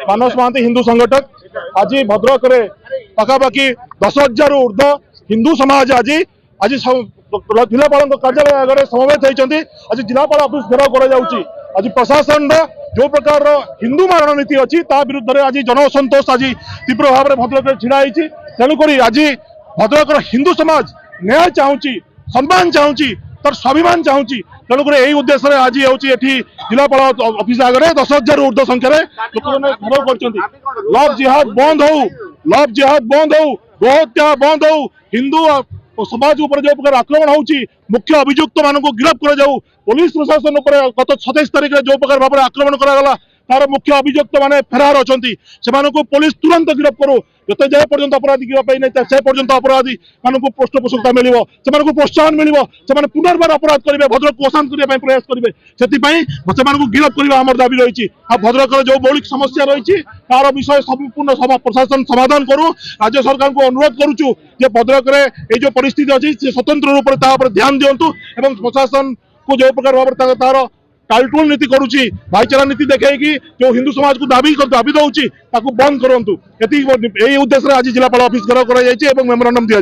मानस महांती हिंदू संगठक आज भद्रक पखापाखि 10,000 ऊर्ध्व हिंदू समाज आज आज जिलापाल कार्यालय आगे समवेत होती। आज जिलापाल ऑफिस घेराव कर प्रशासन जो प्रकार हिंदू मारण नीति अच्छी विरुद्ध में आज जनअसंतोष आज तीव्र भाव में भद्रक छिड़ाई। तेणुक आज भद्रक हिंदू समाज न्याय चाहूँगी, सम्मान चाहूँगी, तर स्वाभिमान चाहूँगी। तेणुक यही उद्देश्य आज ये जिलापाल ऑफिस आगे 10,000 ऊर्ध्व संख्यार लोक मैंने घेराव कर लव जिहाद बंद हो, लव जिहाद बंद हो, गोहत्या बंद हो, हिंदू समाज उपर जो प्रकार आक्रमण होउची मुख्य अभियुक्त मान गिरफ कर जाऊ। पुलिस प्रशासन गत 27 तारिख में जो प्रकार भाव में आक्रमण करागला तार मुख्य अभियुक्त माने फेरार अछंती सेमानको पुलिस तुरंत गिरफ करू। जते जाय पर्यंत अपराधी गिरफ पाई नै से पर्यंत अपराधी मानको पृष्ठपोषकता मिलिबो, सेमानको प्रोत्साहन मिलिबो, सेमाने पुनर्बार अपराध करिवे, भद्रक को अशांत करिवे प्रयास करिवे। सेति पई सेमानको गिरफ करबा हमर दाबी रहिछि। आ भद्रक जो मौलिक समस्या रहिछि तार विषय संपूर्ण प्रशासन समाधान करू। राज्य सरकार को अनुरोध करूछु जे भद्रक रे ए जो परिस्थिति अछि से स्वतंत्र रूप से ता पर ध्यान दियंतु एवं प्रशासन को जो प्रकार भाव तार टालटुल नीति करुच्ची भाईचारा नीति देखी जो हिंदू समाज को दाबी दौची बंद करूँ। यही उद्देश्य आज जिलापाल ऑफिस घेराव कर मेमोरांडम दिया।